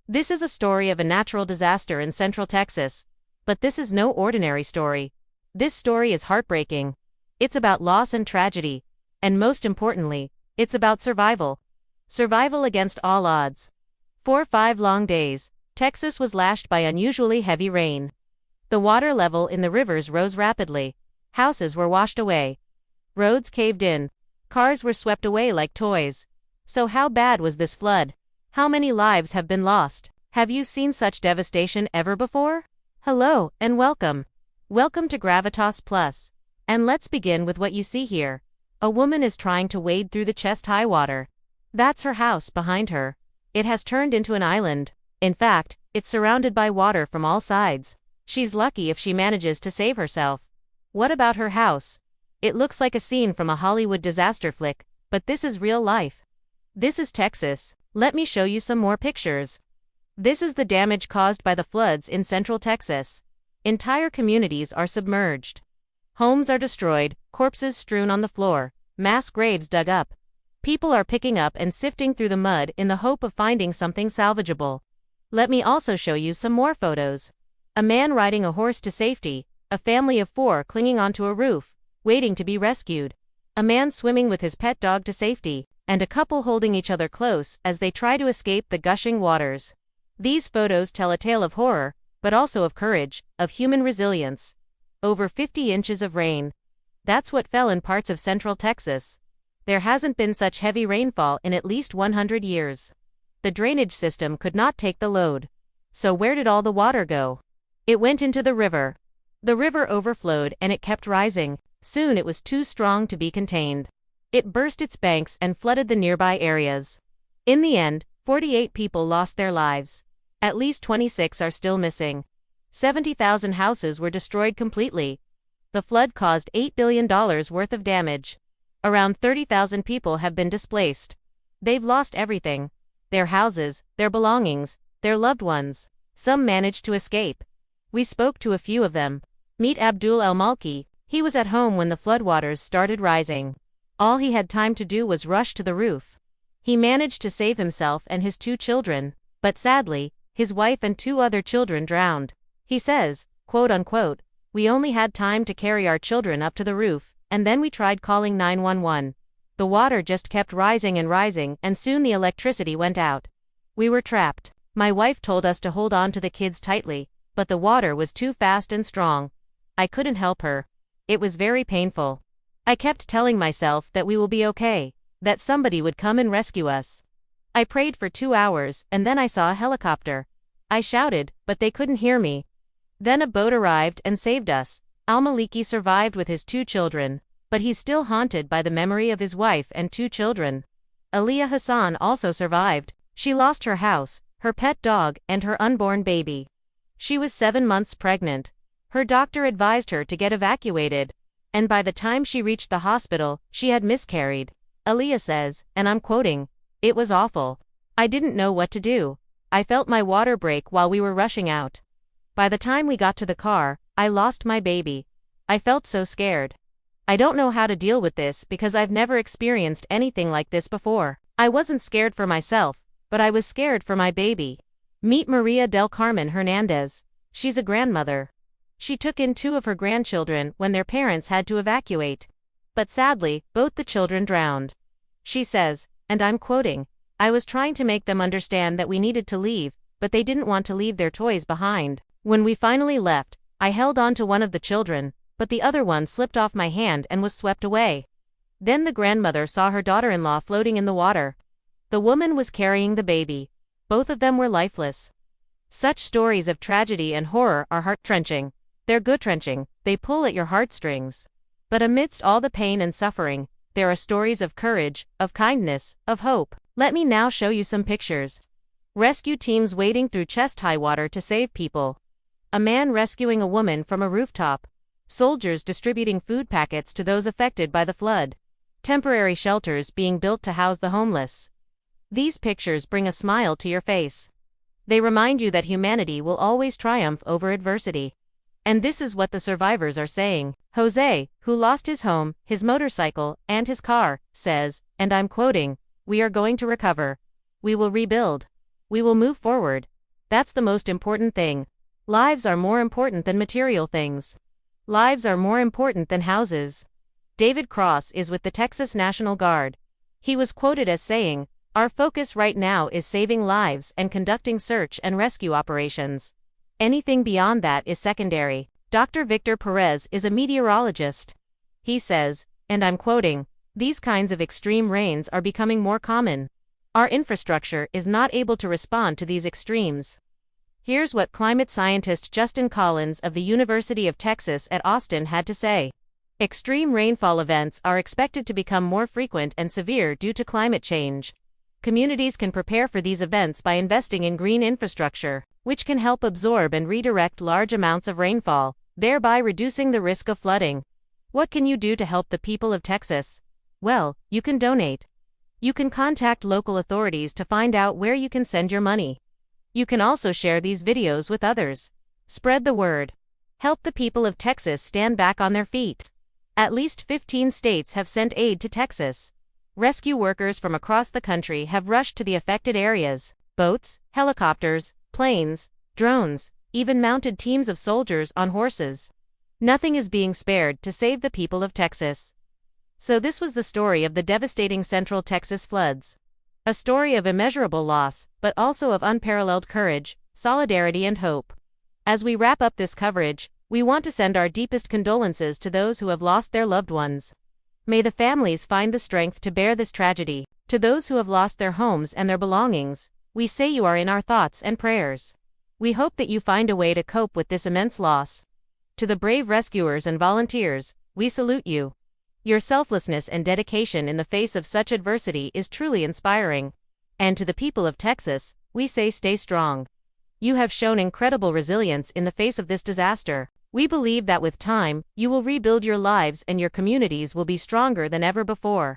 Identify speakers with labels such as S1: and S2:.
S1: This is a story of a natural disaster in Central Texas. But this is no ordinary story. This story is heartbreaking. It's about loss and tragedy. And most importantly, it's about survival. Survival against all odds. For 5 long days, Texas was lashed by unusually heavy rain. The water level in the rivers rose rapidly. Houses were washed away. Roads caved in. Cars were swept away like toys. So how bad was this flood? How many lives have been lost? Have you seen such devastation ever before? Hello, and welcome. Welcome to Gravitas Plus. And let's begin with what you see here. A woman is trying to wade through the chest-high water. That's her house behind her. It has turned into an island. In fact, it's surrounded by water from all sides. She's lucky if she manages to save herself. What about her house? It looks like a scene from a Hollywood disaster flick, but this is real life. This is Texas. Let me show you some more pictures. This is the damage caused by the floods in Central Texas. Entire communities are submerged. Homes are destroyed, corpses strewn on the floor, mass graves dug up. People are picking up and sifting through the mud in the hope of finding something salvageable. Let me also show you some more photos. A man riding a horse to safety, a family of 4 clinging onto a roof, waiting to be rescued, a man swimming with his pet dog to safety, and a couple holding each other close as they try to escape the gushing waters. These photos tell a tale of horror, but also of courage, of human resilience. Over 50 inches of rain. That's what fell in parts of Central Texas. There hasn't been such heavy rainfall in at least 100 years. The drainage system could not take the load. So where did all the water go? It went into the river. The river overflowed and it kept rising. Soon it was too strong to be contained. It burst its banks and flooded the nearby areas. In the end, 48 people lost their lives. At least 26 are still missing. 70,000 houses were destroyed completely. The flood caused $8 billion worth of damage. Around 30,000 people have been displaced. They've lost everything. Their houses, their belongings, their loved ones. Some managed to escape. We spoke to a few of them. Meet Abdul El-Malki. He was at home when the floodwaters started rising. All he had time to do was rush to the roof. He managed to save himself and his 2 children, but sadly, his wife and 2 other children drowned. He says, quote unquote, "We only had time to carry our children up to the roof, and then we tried calling 911. The water just kept rising and soon the electricity went out. We were trapped. My wife told us to hold on to the kids tightly, but the water was too fast and strong. I couldn't help her. It was very painful. I kept telling myself that we will be okay, that somebody would come and rescue us. I prayed for 2 hours and then I saw a helicopter. I shouted, but they couldn't hear me. Then a boat arrived and saved us. Al-Maliki survived with his 2 children, but he's still haunted by the memory of his wife and 2 children. Aliyah Hassan also survived. She lost her house, her pet dog, and her unborn baby. She was 7 months pregnant. Her doctor advised her to get evacuated, and by the time she reached the hospital, she had miscarried. Aliyah says, and I'm quoting, "It was awful. I didn't know what to do. I felt my water break while we were rushing out. By the time we got to the car, I lost my baby. I felt so scared. I don't know how to deal with this because I've never experienced anything like this before. I wasn't scared for myself, but I was scared for my baby." Meet Maria del Carmen Hernandez. She's a grandmother. She took in 2 of her grandchildren when their parents had to evacuate. But sadly, both the children drowned. She says, and I'm quoting, "I was trying to make them understand that we needed to leave, but they didn't want to leave their toys behind. When we finally left, I held on to one of the children, but the other one slipped off my hand and was swept away." Then the grandmother saw her daughter-in-law floating in the water. The woman was carrying the baby. Both of them were lifeless. Such stories of tragedy and horror are heart-wrenching. They're gut-wrenching. They pull at your heartstrings. But amidst all the pain and suffering, there are stories of courage, of kindness, of hope. Let me now show you some pictures. Rescue teams wading through chest-high water to save people. A man rescuing a woman from a rooftop. Soldiers distributing food packets to those affected by the flood. Temporary shelters being built to house the homeless. These pictures bring a smile to your face. They remind you that humanity will always triumph over adversity. And this is what the survivors are saying. Jose, who lost his home, his motorcycle, and his car, says, and I'm quoting, "We are going to recover. We will rebuild. We will move forward. That's the most important thing. Lives are more important than material things. Lives are more important than houses. David Cross is with the Texas National Guard. He was quoted as saying, "Our focus right now is saving lives and conducting search and rescue operations. Anything beyond that is secondary." Dr. Victor Perez is a meteorologist. He says, and I'm quoting, "These kinds of extreme rains are becoming more common. Our infrastructure is not able to respond to these extremes." Here's what climate scientist Justin Collins of the University of Texas at Austin had to say. Extreme rainfall events are expected to become more frequent and severe due to climate change. Communities can prepare for these events by investing in green infrastructure, which can help absorb and redirect large amounts of rainfall, thereby reducing the risk of flooding. What can you do to help the people of Texas? Well, you can donate. You can contact local authorities to find out where you can send your money. You can also share these videos with others. Spread the word. Help the people of Texas stand back on their feet. At least 15 states have sent aid to Texas. Rescue workers from across the country have rushed to the affected areas. Boats, helicopters, planes, drones, even mounted teams of soldiers on horses. Nothing is being spared to save the people of Texas. So this was the story of the devastating Central Texas floods. A story of immeasurable loss, but also of unparalleled courage, solidarity and hope. As we wrap up this coverage, we want to send our deepest condolences to those who have lost their loved ones. May the families find the strength to bear this tragedy. To those who have lost their homes and their belongings, we say you are in our thoughts and prayers. We hope that you find a way to cope with this immense loss. To the brave rescuers and volunteers, we salute you. Your selflessness and dedication in the face of such adversity is truly inspiring. And to the people of Texas, we say stay strong. You have shown incredible resilience in the face of this disaster. We believe that with time, you will rebuild your lives and your communities will be stronger than ever before.